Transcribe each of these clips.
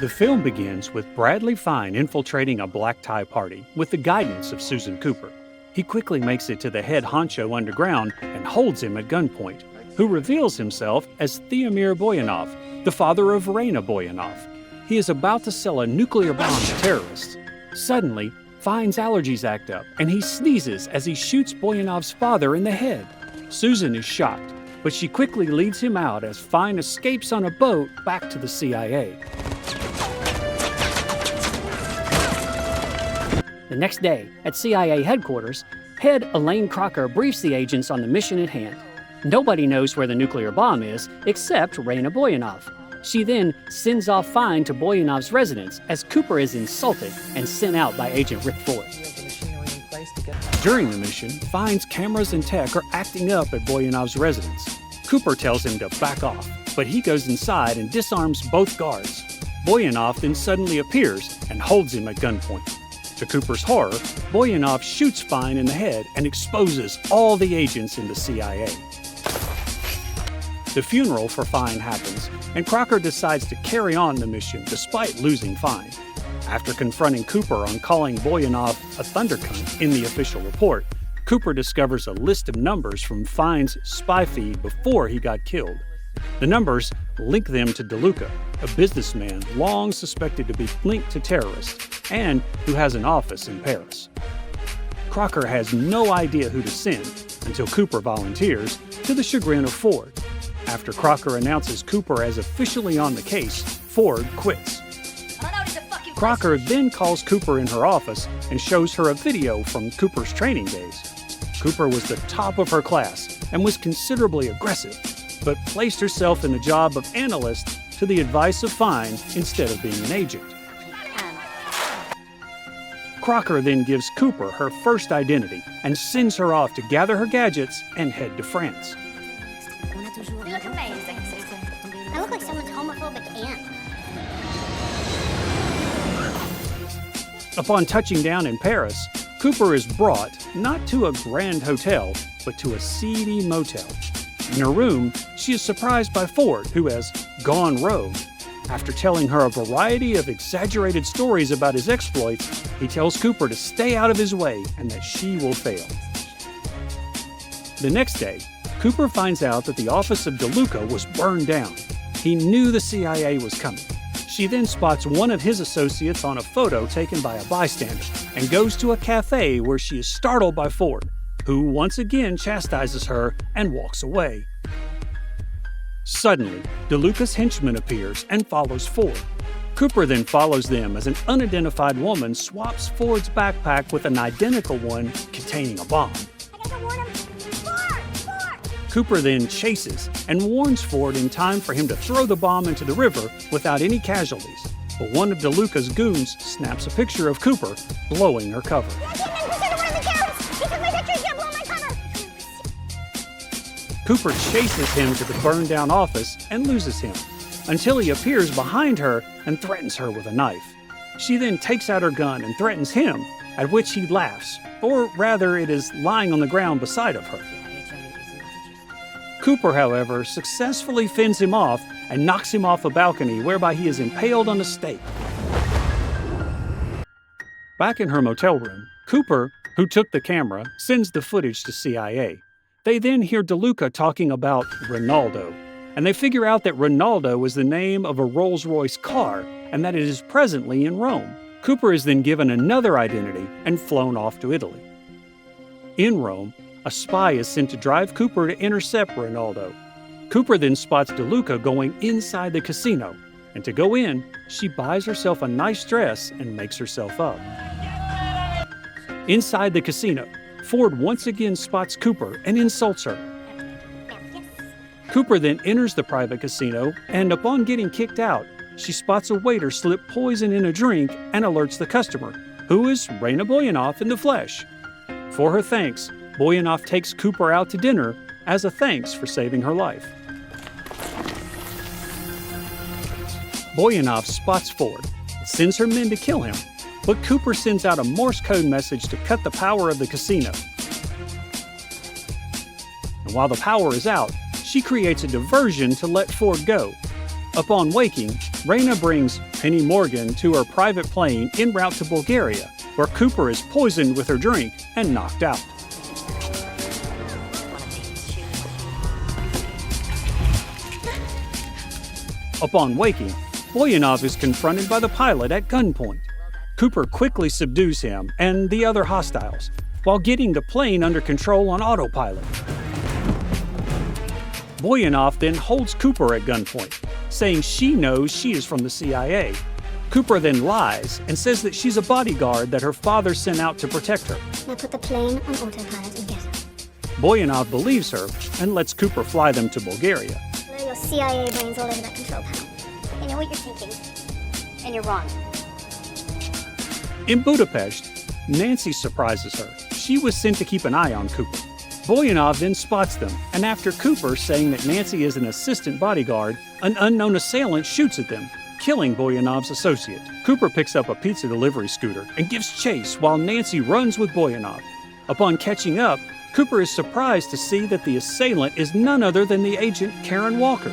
The film begins with Bradley Fine infiltrating a black tie party with the guidance of Susan Cooper. He quickly makes it to the head honcho underground and holds him at gunpoint, who reveals himself as Theomir Boyanov, the father of Raina Boyanov. He is about to sell a nuclear bomb to terrorists. Suddenly, Fine's allergies act up, and he sneezes as he shoots Boyanov's father in the head. Susan is shocked, but she quickly leads him out as Fine escapes on a boat back to the CIA. The next day, at CIA headquarters, head Elaine Crocker briefs the agents on the mission at hand. Nobody knows where the nuclear bomb is except Raina Boyanov. She then sends off Fine to Boyanov's residence as Cooper is insulted and sent out by Agent Rick Ford. During the mission, Fine's cameras and tech are acting up at Boyanov's residence. Cooper tells him to back off, but he goes inside and disarms both guards. Boyanov then suddenly appears and holds him at gunpoint. To Cooper's horror, Boyanov shoots Fine in the head and exposes all the agents in the CIA. The funeral for Fine happens, and Crocker decides to carry on the mission despite losing Fine. After confronting Cooper on calling Boyanov a thundercunt in the official report, Cooper discovers a list of numbers from Fine's spy feed before he got killed. The numbers link them to DeLuca, a businessman long suspected to be linked to terrorists and who has an office in Paris. Crocker has no idea who to send until Cooper volunteers, to the chagrin of Ford. After Crocker announces Cooper as officially on the case, Ford quits. Crocker then calls Cooper in her office and shows her a video from Cooper's training days. Cooper was the top of her class and was considerably aggressive, but placed herself in the job of analyst to the advice of Fine instead of being an agent. Crocker then gives Cooper her first identity and sends her off to gather her gadgets and head to France. You look amazing, Susan. I look like someone's homophobic aunt. Upon touching down in Paris, Cooper is brought not to a grand hotel, but to a seedy motel. In her room, she is surprised by Ford, who has gone rogue. After telling her a variety of exaggerated stories about his exploits, he tells Cooper to stay out of his way and that she will fail. The next day, Cooper finds out that the office of DeLuca was burned down. He knew the CIA was coming. She then spots one of his associates on a photo taken by a bystander and goes to a cafe where she is startled by Ford, who once again chastises her and walks away. Suddenly, DeLuca's henchman appears and follows Ford. Cooper then follows them as an unidentified woman swaps Ford's backpack with an identical one containing a bomb. I gotta warn him. Ford! Cooper then chases and warns Ford in time for him to throw the bomb into the river without any casualties. But one of DeLuca's goons snaps a picture of Cooper blowing her cover. Cooper chases him to the burned-down office and loses him, until he appears behind her and threatens her with a knife. She then takes out her gun and threatens him, at which he laughs, or rather it is lying on the ground beside of her. Cooper, however, successfully fends him off and knocks him off a balcony, whereby he is impaled on a stake. Back in her motel room, Cooper, who took the camera, sends the footage to CIA. They then hear DeLuca talking about Ronaldo, and they figure out that Ronaldo is the name of a Rolls-Royce car and that it is presently in Rome. Cooper is then given another identity and flown off to Italy. In Rome, a spy is sent to drive Cooper to intercept Ronaldo. Cooper then spots DeLuca going inside the casino, and to go in, she buys herself a nice dress and makes herself up. Inside the casino, Ford once again spots Cooper and insults her. Cooper then enters the private casino, and upon getting kicked out, she spots a waiter slip poison in a drink and alerts the customer, who is Raina Boyanov in the flesh. For her thanks, Boyanov takes Cooper out to dinner as a thanks for saving her life. Boyanov spots Ford and sends her men to kill him, but Cooper sends out a Morse code message to cut the power of the casino. And while the power is out, she creates a diversion to let Ford go. Upon waking, Raina brings Penny Morgan to her private plane en route to Bulgaria, where Cooper is poisoned with her drink and knocked out. Upon waking, Boyanov is confronted by the pilot at gunpoint. Cooper quickly subdues him and the other hostiles, while getting the plane under control on autopilot. Boyanov then holds Cooper at gunpoint, saying she knows she is from the CIA. Cooper then lies and says that she's a bodyguard that her father sent out to protect her. Now put the plane on autopilot and get her. Boyanov believes her and lets Cooper fly them to Bulgaria. Blow your CIA brains all over that control panel. I know what you're thinking, and you're wrong. In Budapest, Nancy surprises her. She was sent to keep an eye on Cooper. Boyanov then spots them, and after Cooper saying that Nancy is an assistant bodyguard, an unknown assailant shoots at them, killing Boyanov's associate. Cooper picks up a pizza delivery scooter and gives chase while Nancy runs with Boyanov. Upon catching up, Cooper is surprised to see that the assailant is none other than the agent Karen Walker.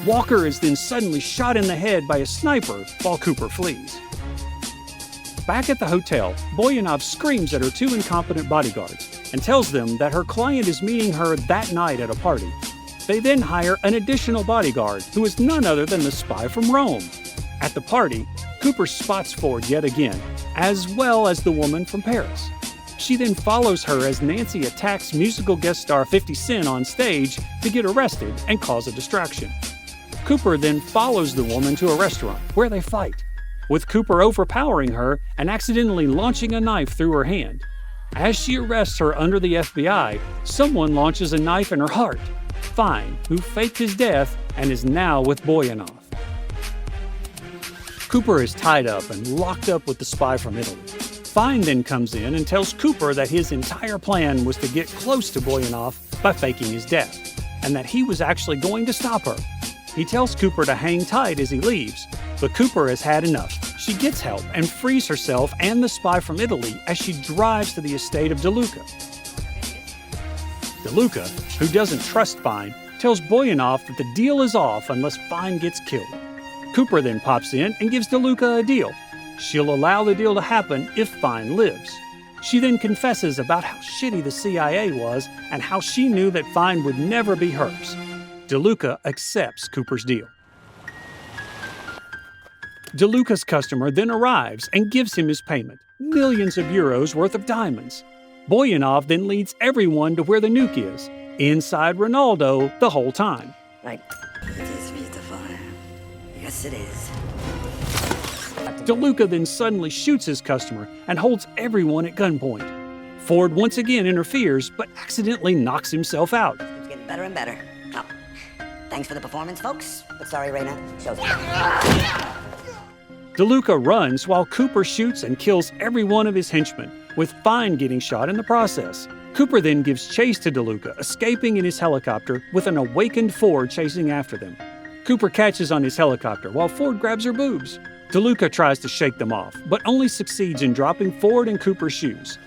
Walker is then suddenly shot in the head by a sniper while Cooper flees. Back at the hotel, Boyanov screams at her two incompetent bodyguards and tells them that her client is meeting her that night at a party. They then hire an additional bodyguard who is none other than the spy from Rome. At the party, Cooper spots Ford yet again, as well as the woman from Paris. She then follows her as Nancy attacks musical guest star 50 Cent on stage to get arrested and cause a distraction. Cooper then follows the woman to a restaurant where they fight, with Cooper overpowering her and accidentally launching a knife through her hand. As she arrests her under the FBI, someone launches a knife in her heart. Fine, who faked his death and is now with Boyanov. Cooper is tied up and locked up with the spy from Italy. Fine then comes in and tells Cooper that his entire plan was to get close to Boyanov by faking his death, and that he was actually going to stop her. He tells Cooper to hang tight as he leaves, but Cooper has had enough. She gets help and frees herself and the spy from Italy as she drives to the estate of DeLuca. DeLuca, who doesn't trust Fine, tells Boyanov that the deal is off unless Fine gets killed. Cooper then pops in and gives DeLuca a deal. She'll allow the deal to happen if Fine lives. She then confesses about how shitty the CIA was and how she knew that Fine would never be hers. DeLuca accepts Cooper's deal. DeLuca's customer then arrives and gives him his payment, millions of euros worth of diamonds. Boyanov then leads everyone to where the nuke is, inside Ronaldo the whole time. Right. It is beautiful. Yes, it is. DeLuca then suddenly shoots his customer and holds everyone at gunpoint. Ford once again interferes, but accidentally knocks himself out. It's getting better and better. Oh, thanks for the performance, folks. But sorry, Raina. Show's DeLuca runs while Cooper shoots and kills every one of his henchmen, with Fine getting shot in the process. Cooper then gives chase to DeLuca, escaping in his helicopter with an awakened Ford chasing after them. Cooper catches on his helicopter while Ford grabs her boobs. DeLuca tries to shake them off, but only succeeds in dropping Ford and Cooper's shoes.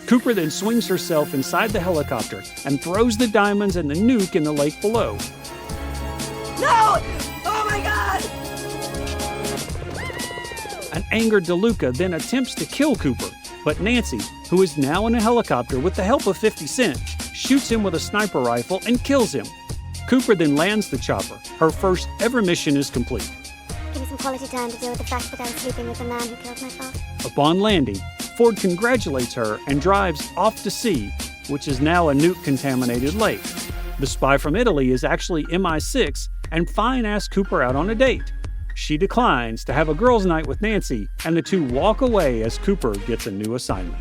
Cooper then swings herself inside the helicopter and throws the diamonds and the nuke in the lake below. No! Oh my God! An angered DeLuca then attempts to kill Cooper, but Nancy, who is now in a helicopter with the help of 50 Cent, shoots him with a sniper rifle and kills him. Cooper then lands the chopper. Her first ever mission is complete. Give me some quality time to deal with the fact that I was sleeping with the man who killed my father. Upon landing, Ford congratulates her and drives off to sea, which is now a nuke-contaminated lake. The spy from Italy is actually MI6, and Fine asks Cooper out on a date. She declines to have a girls' night with Nancy, and the two walk away as Cooper gets a new assignment.